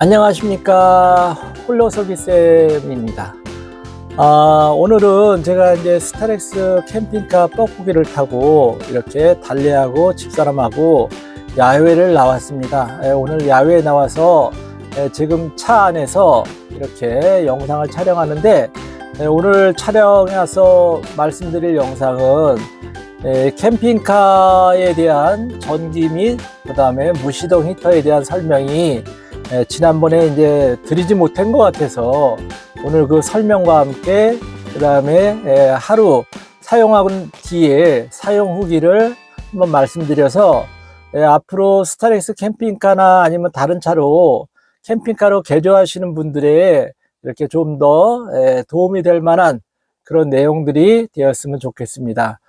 안녕하십니까. 홀로서기쌤입니다. 오늘은 제가 이제 스타렉스 캠핑카 뻐꾸기를 타고 이렇게 달래하고 집사람하고 야외를 나왔습니다. 오늘 야외에 나와서 지금 차 안에서 이렇게 영상을 촬영하는데, 오늘 촬영해서 말씀드릴 영상은 캠핑카에 대한 전기 및 그 다음에 무시동 히터에 대한 설명이 지난번에 이제 드리지 못한 것 같아서 오늘 그 설명과 함께 그 다음에 하루 사용한 뒤에 사용 후기를 한번 말씀드려서 앞으로 스타렉스 캠핑카나 아니면 다른 차로 캠핑카로 개조하시는 분들의 이렇게 좀 더 도움이 될 만한 그런 내용들이 되었으면 좋겠습니다.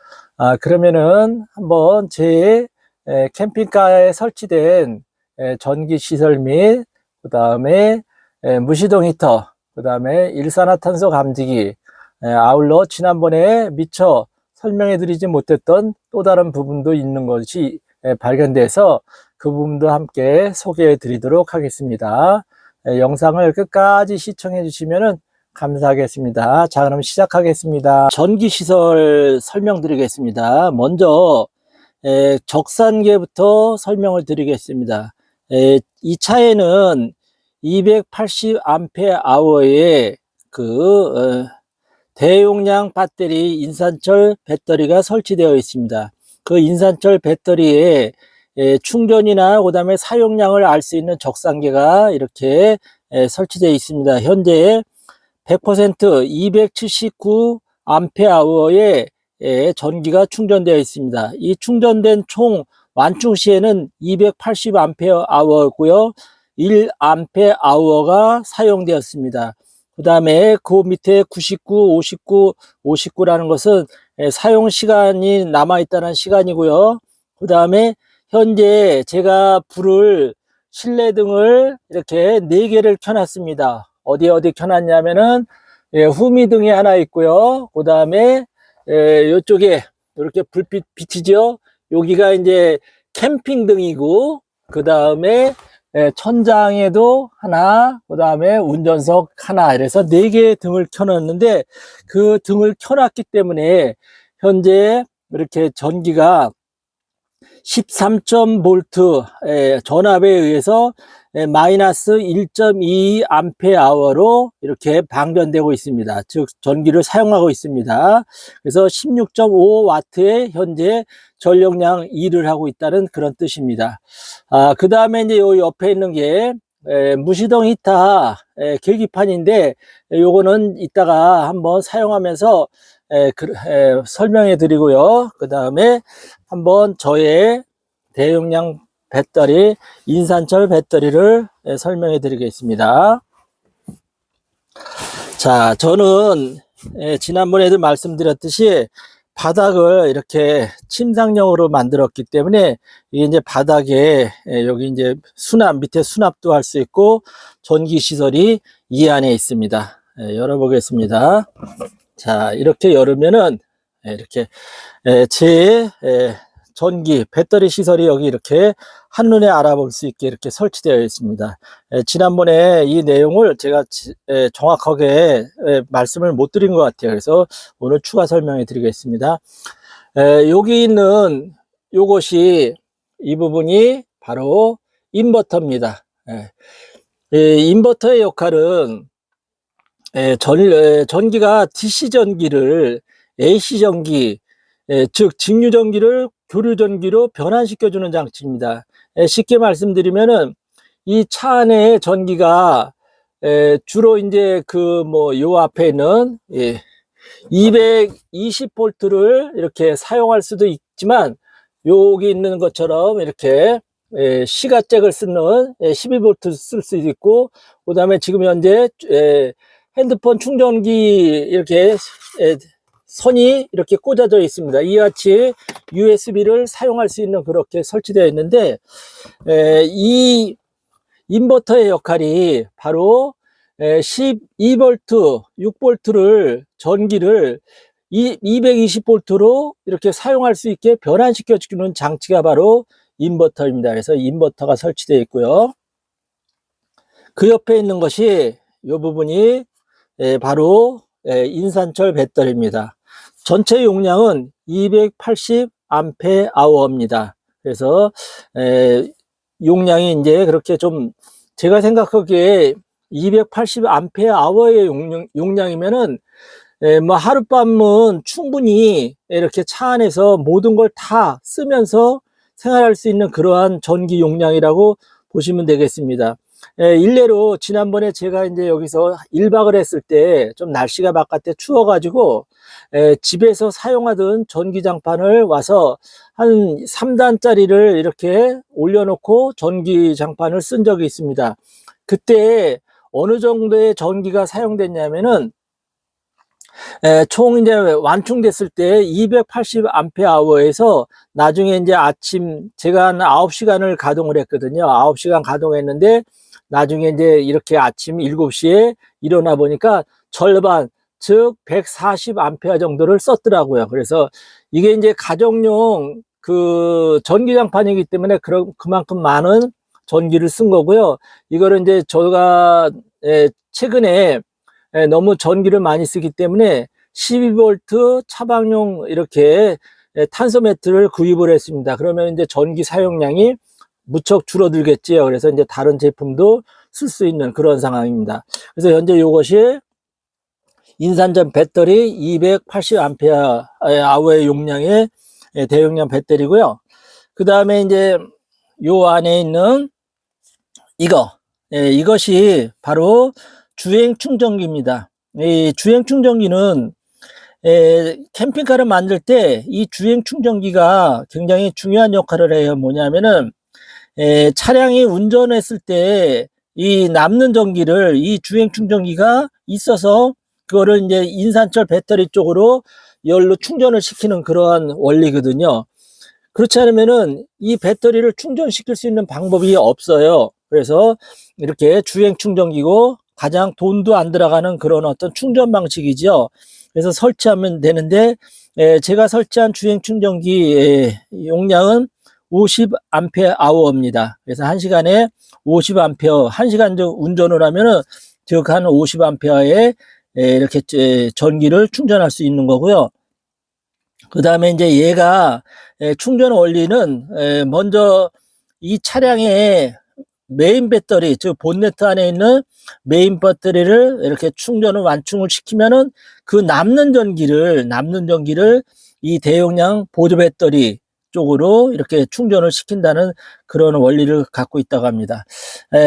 그러면은 한번 제 캠핑카에 설치된 전기 시설 및 그 다음에 무시동 히터, 그 다음에 일산화탄소 감지기, 아울러 지난번에 미처 설명해 드리지 못했던 또 다른 부분도 있는 것이 발견돼서 그 부분도 함께 소개해 드리도록 하겠습니다. 영상을 끝까지 시청해 주시면 감사하겠습니다. 자, 그럼 시작하겠습니다. 전기 시설 설명드리겠습니다. 먼저 적산계부터 설명을 드리겠습니다. 이 차에는 280A의 대용량 배터리, 인산철 배터리가 설치되어 있습니다. 그 인산철 배터리에 충전이나 그 다음에 사용량을 알 수 있는 적산계가 이렇게 설치되어 있습니다. 현재 100% 279A의 전기가 충전되어 있습니다. 이 충전된 총 완충 시에는 280A고요. 1A가 사용되었습니다. 그 다음에 그 밑에 99, 59, 59라는 것은 사용 시간이 남아있다는 시간이고요. 그 다음에 현재 제가 불을 실내등을 이렇게 4개를 켜놨습니다. 어디 켜놨냐면은 후미등이 하나 있고요. 그 다음에 이쪽에 이렇게 불빛 비치죠. 여기가 이제 캠핑등이고, 그 다음에 천장에도 하나, 그 다음에 운전석 하나, 이래서 4개의 등을 켜놨는데, 그 등을 켜놨기 때문에 현재 이렇게 전기가 13V 전압에 의해서 마이너스 1.2A로 이렇게 방전되고 있습니다. 즉 전기를 사용하고 있습니다. 그래서 16.5W의 현재 전력량 일을 하고 있다는 그런 뜻입니다. 그 다음에 이제 요 옆에 있는 게 무시동 히터 계기판인데, 요거는 이따가 한번 사용하면서 설명해 드리고요. 그 다음에 한번 저의 대용량 배터리, 인산철 배터리를 설명해 드리겠습니다. 자, 저는 지난번에도 말씀드렸듯이 바닥을 이렇게 침상형으로 만들었기 때문에 이게 이제 바닥에 여기 이제 수납, 밑에 수납도 할 수 있고 전기 시설이 이 안에 있습니다. 열어보겠습니다. 자, 이렇게 열으면은 이렇게 제 전기 배터리 시설이 여기 이렇게 한눈에 알아볼 수 있게 이렇게 설치되어 있습니다. 지난번에 이 내용을 제가 정확하게 말씀을 못 드린 것 같아요. 그래서 오늘 추가 설명해 드리겠습니다. 여기 있는 요것이, 이 부분이 바로 인버터입니다. 인버터의 역할은 전기가 DC 전기를 AC 전기, 즉 직류 전기를 교류 전기로 변환시켜주는 장치입니다. 쉽게 말씀드리면은 이 차 안에 전기가 주로 이제 요 앞에 있는 220V를 이렇게 사용할 수도 있지만, 여기 있는 것처럼 이렇게 시가잭을 쓰는 12V 쓸 수도 있고, 그 다음에 지금 현재 핸드폰 충전기 이렇게 선이 이렇게 꽂아져 있습니다. 이와 같이 USB를 사용할 수 있는 그렇게 설치되어 있는데, 이 인버터의 역할이 바로 12V, 6V를 전기를 220V로 이렇게 사용할 수 있게 변환시켜 주는 장치가 바로 인버터입니다. 그래서 인버터가 설치되어 있고요. 그 옆에 있는 것이 이 부분이 바로 인산철 배터리입니다. 전체 용량은 280Ah입니다. 그래서 용량이 이제 그렇게 좀 제가 생각하기에 280Ah의 용량이면은 뭐 하룻밤은 충분히 이렇게 차 안에서 모든 걸 다 쓰면서 생활할 수 있는 그러한 전기 용량이라고 보시면 되겠습니다. 일례로 지난번에 제가 이제 여기서 1박을 했을 때 좀 날씨가 바깥에 추워가지고 집에서 사용하던 전기장판을 와서 한 3단짜리를 이렇게 올려놓고 전기장판을 쓴 적이 있습니다. 그때 어느 정도의 전기가 사용됐냐면은 총 이제 완충됐을 때 280Ah에서 나중에 이제 아침 제가 한 9시간을 가동을 했거든요. 9시간 가동했는데 나중에 이제 이렇게 아침 7시에 일어나 보니까 절반, 즉 140A 정도를 썼더라고요. 그래서 이게 이제 가정용 그 전기장판이기 때문에 그만큼 많은 전기를 쓴 거고요. 이거를 이제 제가 최근에 너무 전기를 많이 쓰기 때문에 12V 차박용 이렇게 탄소 매트를 구입을 했습니다. 그러면 이제 전기 사용량이 무척 줄어들겠지요. 그래서 이제 다른 제품도 쓸 수 있는 그런 상황입니다. 그래서 현재 이것이 인산전 배터리 280Ah의 용량의 대용량 배터리고요. 그 다음에 이제 요 안에 있는 이것이 바로 주행 충전기입니다. 이 주행 충전기는 캠핑카를 만들 때 이 주행 충전기가 굉장히 중요한 역할을 해요. 뭐냐면은 차량이 운전했을 때 이 남는 전기를 이 주행 충전기가 있어서 그거를 이제 인산철 배터리 쪽으로 열로 충전을 시키는 그러한 원리거든요. 그렇지 않으면은 이 배터리를 충전시킬 수 있는 방법이 없어요. 그래서 이렇게 주행 충전기고 가장 돈도 안 들어가는 그런 어떤 충전 방식이죠. 그래서 설치하면 되는데 제가 설치한 주행 충전기 용량은 50Ah입니다. 그래서 1시간에 50A, 1시간 운전을 하면은 즉 한 50A에 이렇게 전기를 충전할 수 있는 거고요. 그 다음에 이제 얘가 충전 원리는 먼저 이 차량의 메인 배터리, 즉 본네트 안에 있는 메인 배터리를 이렇게 충전을 완충을 시키면은 그 남는 전기를 이 대용량 보조 배터리 쪽으로 이렇게 충전을 시킨다는 그런 원리를 갖고 있다고 합니다.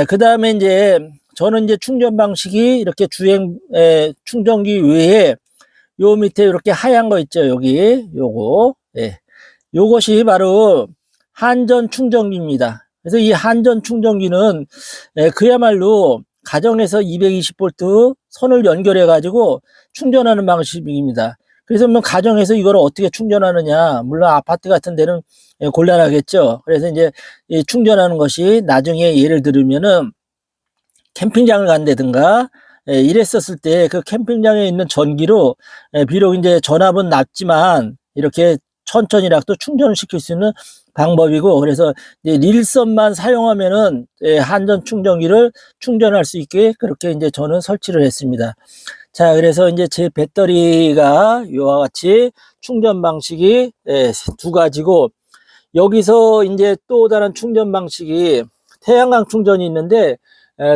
그 다음에 이제 저는 이제 충전 방식이 이렇게 주행 충전기 외에 요 밑에 이렇게 하얀 거 있죠. 여기 요거 요것이 바로 한전 충전기입니다. 그래서 이 한전 충전기는 그야말로 가정에서 220V 선을 연결해 가지고 충전하는 방식입니다. 그래서 뭐 가정에서 이걸 어떻게 충전하느냐, 물론 아파트 같은 데는 곤란하겠죠. 그래서 이제 충전하는 것이 나중에 예를 들면은 캠핑장을 간다든가 이랬었을 때 그 캠핑장에 있는 전기로 비록 이제 전압은 낮지만 이렇게 천천히라도 충전을 시킬 수 있는 방법이고, 그래서 이제 릴선만 사용하면은 한전 충전기를 충전할 수 있게 그렇게 이제 저는 설치를 했습니다. 자, 그래서 이제 제 배터리가 이와 같이 충전 방식이 두 가지고, 여기서 이제 또 다른 충전 방식이 태양광 충전이 있는데,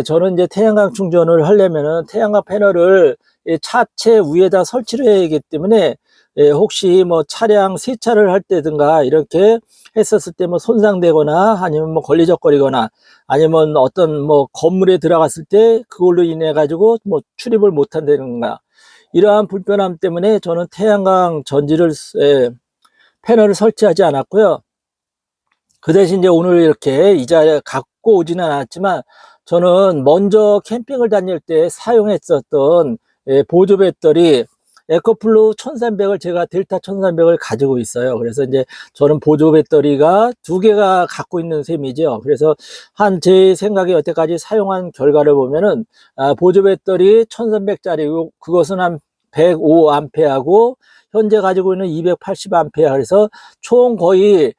저는 이제 태양광 충전을 하려면은 태양광 패널을 차체 위에다 설치를 해야 하기 때문에 혹시 뭐 차량 세차를 할 때든가 이렇게 했었을 때 뭐 손상되거나 아니면 뭐 걸리적거리거나 아니면 어떤 뭐 건물에 들어갔을 때 그걸로 인해 가지고 뭐 출입을 못 한다든가 이러한 불편함 때문에 저는 태양광 전지를 패널을 설치하지 않았고요. 그 대신 이제 오늘 이렇게 이 자리에 갖고 오지는 않았지만 저는 먼저 캠핑을 다닐 때 사용했었던 보조 배터리 에코플루 1300을 제가 델타 1300을 가지고 있어요. 그래서 이제 저는 보조 배터리가 두 개가 갖고 있는 셈이죠. 그래서 한 제 생각에 여태까지 사용한 결과를 보면은 보조 배터리 1300짜리고 그것은 한 105A하고 현재 가지고 있는 280A. 그래서 총 거의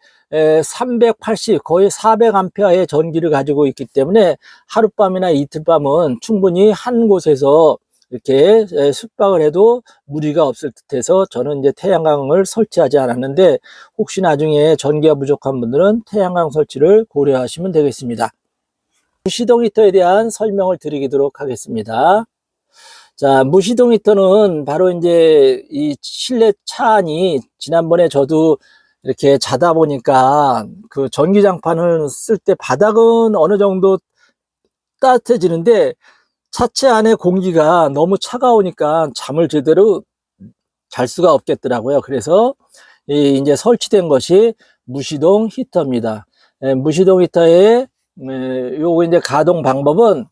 380 거의 400암페어의 전기를 가지고 있기 때문에 하룻밤이나 이틀밤은 충분히 한 곳에서 이렇게 숙박을 해도 무리가 없을 듯해서 저는 이제 태양광을 설치하지 않았는데, 혹시 나중에 전기가 부족한 분들은 태양광 설치를 고려하시면 되겠습니다. 무시동 히터에 대한 설명을 드리도록 하겠습니다. 자, 무시동 히터는 바로 이제 이 실내 차 안이, 지난번에 저도 이렇게 자다 보니까 그 전기장판을 쓸 때 바닥은 어느 정도 따뜻해지는데 차체 안에 공기가 너무 차가우니까 잠을 제대로 잘 수가 없겠더라고요. 그래서 이제 설치된 것이 무시동 히터입니다. 무시동 히터의 요거 이제 가동 방법은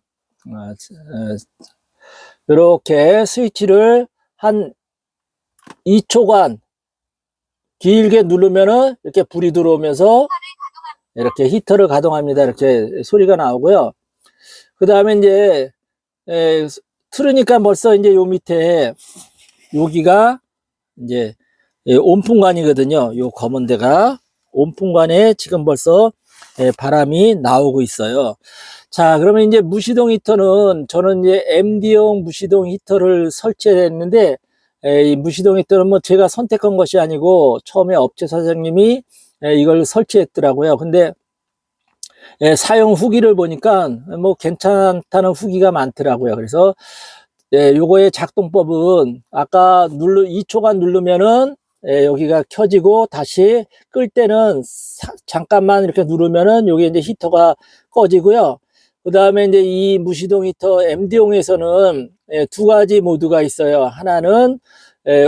이렇게 스위치를 한 2초간 길게 누르면은 이렇게 불이 들어오면서 이렇게 히터를 가동합니다. 이렇게 소리가 나오고요. 그 다음에 이제 틀으니까 벌써 이제 요 밑에 여기가 이제 온풍관이거든요. 요 검은 데가 온풍관에 지금 벌써 바람이 나오고 있어요. 자, 그러면 이제 무시동 히터는, 저는 이제 MD용 무시동 히터를 설치했는데, 이 무시동 히터는 뭐 제가 선택한 것이 아니고 처음에 업체 사장님이 이걸 설치했더라고요. 근데 사용 후기를 보니까 뭐 괜찮다는 후기가 많더라고요. 그래서 요거의 작동법은 아까 2초간 누르면은 여기가 켜지고, 다시 끌 때는 잠깐만 이렇게 누르면은 여기 이제 히터가 꺼지고요. 그 다음에 이제 이 무시동 히터 MD용에서는 두 가지 모드가 있어요. 하나는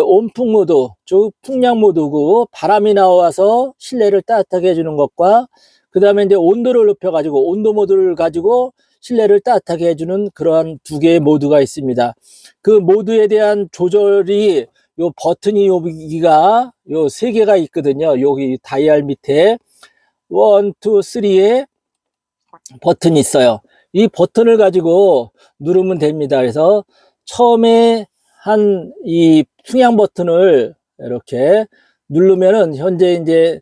온풍 모드, 즉 풍량 모드고, 바람이 나와서 실내를 따뜻하게 해주는 것과, 그 다음에 이제 온도를 높여가지고 온도 모드를 가지고 실내를 따뜻하게 해주는 그러한 두 개의 모드가 있습니다. 그 모드에 대한 조절이, 요 버튼이 여기가 요 세 개가 있거든요. 여기 다이얼 밑에 1, 2, 3에 버튼이 있어요. 이 버튼을 가지고 누르면 됩니다. 그래서 처음에 한 이 풍량 버튼을 이렇게 누르면은 현재 이제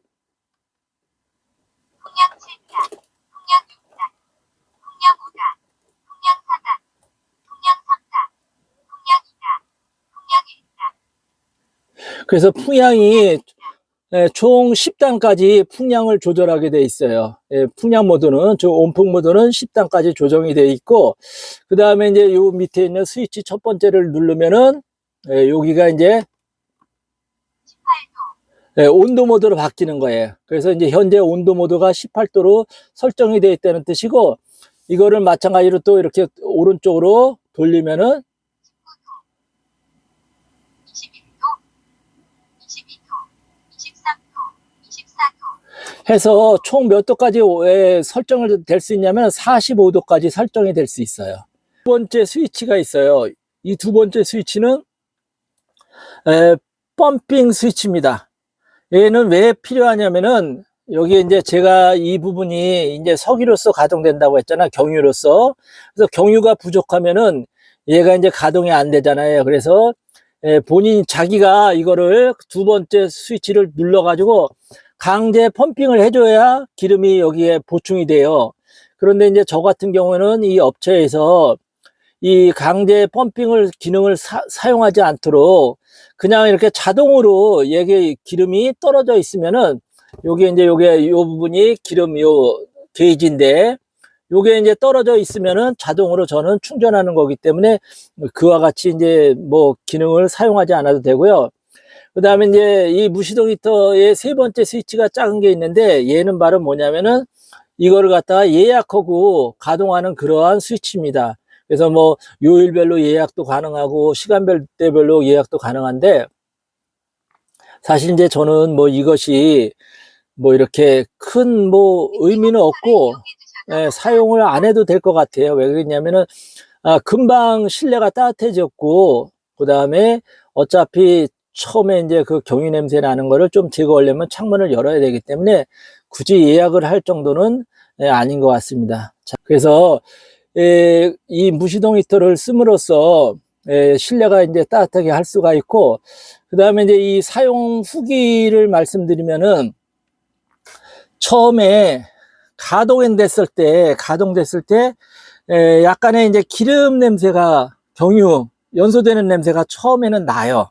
풍량 7단, 풍량 6단, 풍량 5단, 풍량 4단, 풍량 3단, 풍량 2단, 풍량 1단. 그래서 풍량이 총 10단까지 풍량을 조절하게 돼 있어요. 풍량 모드는, 온풍 모드는 10단까지 조정이 돼 있고, 그 다음에 이제 요 밑에 있는 스위치 첫 번째를 누르면은 여기가 이제 18도 온도 모드로 바뀌는 거예요. 그래서 이제 현재 온도 모드가 18도로 설정이 되어 있다는 뜻이고, 이거를 마찬가지로 또 이렇게 오른쪽으로 돌리면은 19도, 해서 총 몇 도까지 설정을 될 수 있냐면 45도까지 설정이 될 수 있어요. 두 번째 스위치가 있어요. 이 두 번째 스위치는 펌핑 스위치입니다. 얘는 왜 필요하냐면은, 여기 이제 제가 이 부분이 이제 석유로서 가동된다고 했잖아, 경유로서. 그래서 경유가 부족하면은 얘가 이제 가동이 안 되잖아요. 그래서 본인 자기가 이거를 두 번째 스위치를 눌러가지고 강제 펌핑을 해줘야 기름이 여기에 보충이 돼요. 그런데 이제 저 같은 경우는 이 업체에서 이 강제 펌핑을 기능을 사용하지 않도록 그냥 이렇게 자동으로 이게 기름이 떨어져 있으면은, 요게 이제 요게 요 부분이 기름 요 게이지인데, 요게 이제 떨어져 있으면은 자동으로 저는 충전하는 거기 때문에 그와 같이 이제 뭐 기능을 사용하지 않아도 되고요. 그 다음에 이제 이 무시동 히터의 세 번째 스위치가 작은 게 있는데, 얘는 바로 뭐냐면은 이거를 갖다가 예약하고 가동하는 그러한 스위치입니다. 그래서 뭐 요일별로 예약도 가능하고 시간대별로 예약도 가능한데, 사실 이제 저는 뭐 이것이 뭐 이렇게 큰 뭐 의미는 없고 사용을 안 해도 될 것 같아요. 왜 그러냐면은 금방 실내가 따뜻해졌고, 그 다음에 어차피 처음에 이제 그 경유 냄새 나는 거를 좀 제거하려면 창문을 열어야 되기 때문에 굳이 예약을 할 정도는 아닌 것 같습니다. 자, 그래서 이 무시동 히터를 씀으로써 실내가 이제 따뜻하게 할 수가 있고, 그 다음에 이제 이 사용 후기를 말씀드리면은, 처음에 가동됐을 때 약간의 이제 기름 냄새가 연소되는 냄새가 처음에는 나요.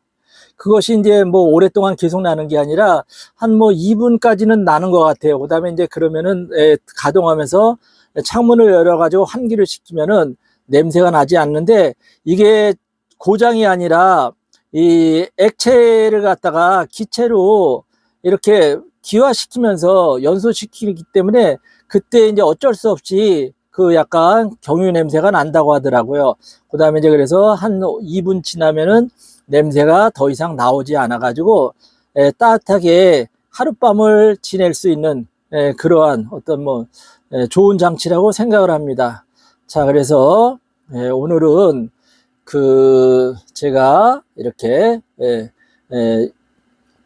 그것이 이제 뭐 오랫동안 계속 나는 게 아니라 한 뭐 2분까지는 나는 것 같아요. 그 다음에 이제 그러면은 가동하면서 창문을 열어가지고 환기를 시키면은 냄새가 나지 않는데, 이게 고장이 아니라 이 액체를 갖다가 기체로 이렇게 기화시키면서 연소시키기 때문에 그때 이제 어쩔 수 없이 그 약간 경유 냄새가 난다고 하더라고요. 그 다음에 이제 그래서 한 2분 지나면은 냄새가 더 이상 나오지 않아 가지고 따뜻하게 하룻밤을 지낼 수 있는 그러한 어떤 뭐 좋은 장치라고 생각을 합니다. 자, 그래서 오늘은 제가 이렇게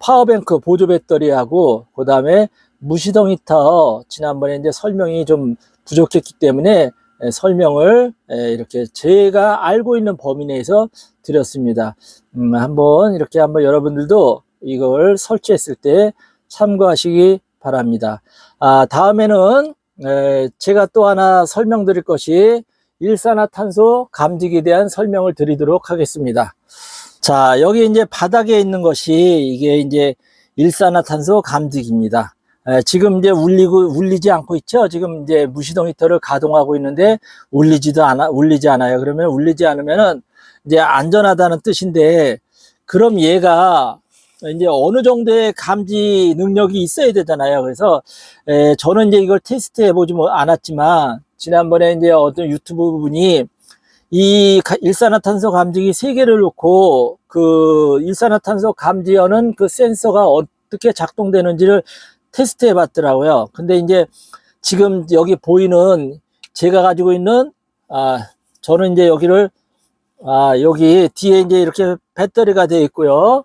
파워뱅크 보조 배터리하고 그 다음에 무시동 히터 지난번에 이제 설명이 좀 부족했기 때문에 설명을 이렇게 제가 알고 있는 범위 내에서 드렸습니다. 한번 여러분들도 이걸 설치했을 때 참고하시기 바랍니다. 다음에는 제가 또 하나 설명드릴 것이 일산화탄소 감지기에 대한 설명을 드리도록 하겠습니다. 자, 여기 이제 바닥에 있는 것이 이게 이제 일산화탄소 감지기입니다. 지금 이제 울리지 않고 있죠. 지금 이제 무시동 히터를 가동하고 있는데 울리지 않아요. 그러면 울리지 않으면은 이제 안전하다는 뜻인데, 그럼 얘가 이제 어느 정도의 감지 능력이 있어야 되잖아요. 그래서 저는 이제 이걸 테스트 해보지 않았지만, 지난번에 이제 어떤 유튜브 분이 이 일산화탄소 감지기 3개를 놓고 그 일산화탄소 감지하는 그 센서가 어떻게 작동되는지를 테스트 해 봤더라고요. 근데 이제 지금 여기 보이는 제가 가지고 있는 저는 이제 여기 뒤에 이제 이렇게 배터리가 되어 있고요.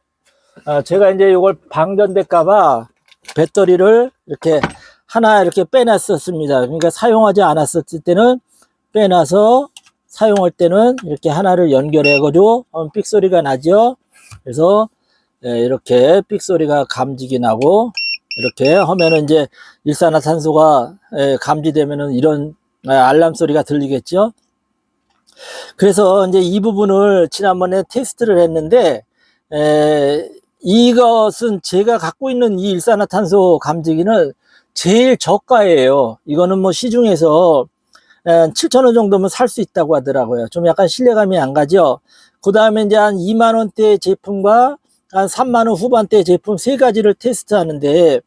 제가 이제 이걸 방전될까봐 배터리를 이렇게 하나 이렇게 빼놨었습니다. 그러니까 사용하지 않았을 때는 빼놔서 사용할 때는 이렇게 하나를 연결해가지고 삑 소리가 나죠. 그래서 이렇게 삑 소리가 감지기 나고, 이렇게 하면은 이제 일산화탄소가 감지되면은 이런 알람 소리가 들리겠죠. 그래서 이제 이 부분을 지난번에 테스트를 했는데, 이것은 제가 갖고 있는 이 일산화탄소 감지기는 제일 저가예요. 이거는 뭐 시중에서 7,000원 정도면 살 수 있다고 하더라고요. 좀 약간 신뢰감이 안 가죠. 그 다음에 이제 한 2만원대 제품과 한 3만원 후반대 제품 3가지를 테스트 하는데,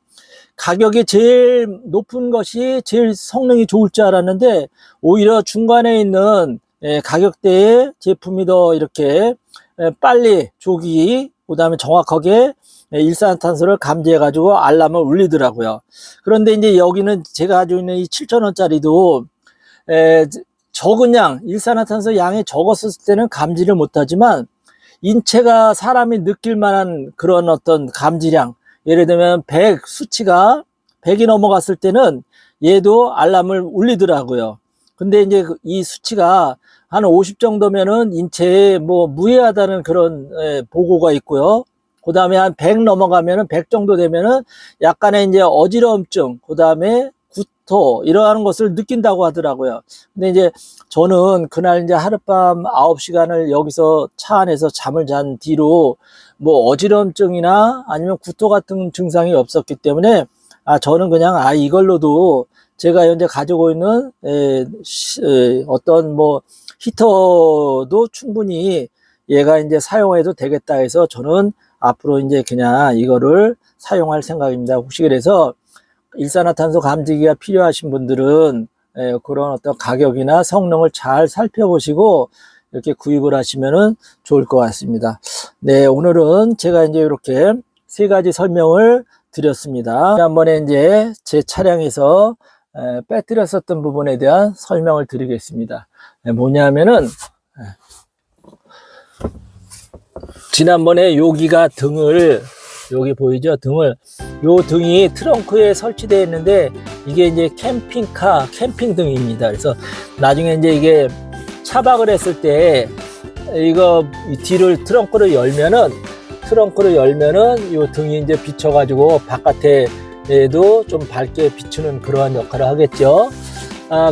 가격이 제일 높은 것이 제일 성능이 좋을 줄 알았는데, 오히려 중간에 있는 가격대의 제품이 더 이렇게 빨리 조기, 그 다음에 정확하게 일산화탄소를 감지해 가지고 알람을 울리더라고요. 그런데 이제 여기는 제가 가지고 있는 이 7,000원짜리도 적은 양, 일산화탄소 양이 적었을 때는 감지를 못하지만, 인체가 사람이 느낄 만한 그런 어떤 감지량, 예를 들면 100 수치가 100이 넘어갔을 때는 얘도 알람을 울리더라고요. 근데 이제 이 수치가 한 50 정도면은 인체에 뭐 무해하다는 그런 보고가 있고요. 그 다음에 한 100 넘어가면은 100 정도 되면은 약간의 이제 어지러움증, 그 다음에 구토 이러한 것을 느낀다고 하더라고요. 근데 이제 저는 그날 이제 하룻밤 9시간을 여기서 차 안에서 잠을 잔 뒤로 뭐 어지러움증이나 아니면 구토 같은 증상이 없었기 때문에 저는 그냥 이걸로도 제가 현재 가지고 있는 어떤 뭐 히터도 충분히 얘가 이제 사용해도 되겠다 해서 저는 앞으로 이제 그냥 이거를 사용할 생각입니다. 혹시 그래서 일산화탄소 감지기가 필요하신 분들은 그런 어떤 가격이나 성능을 잘 살펴보시고 이렇게 구입을 하시면은 좋을 것 같습니다. 네, 오늘은 제가 이제 이렇게 3가지 설명을 드렸습니다. 지난번에 이제 제 차량에서 빼뜨렸었던 부분에 대한 설명을 드리겠습니다. 뭐냐면은 지난번에 여기가 여기 보이죠? 요 등이 트렁크에 설치되어 있는데, 이게 이제 캠핑 등입니다. 그래서 나중에 이제 이게 차박을 했을 때 이거 뒤를 트렁크를 열면은 요 등이 이제 비쳐가지고 바깥에 얘도 좀 밝게 비추는 그러한 역할을 하겠죠.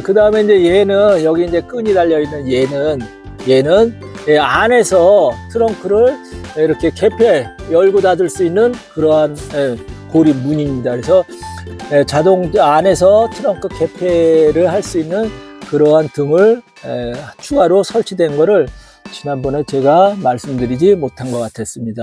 그 다음에 이제 얘는 여기 이제 끈이 달려 있는 얘는 안에서 트렁크를 이렇게 개폐 열고 닫을 수 있는 그러한 고리 문입니다. 그래서 자동 안에서 트렁크 개폐를 할 수 있는 그러한 등을 추가로 설치된 거를 지난번에 제가 말씀드리지 못한 것 같았습니다.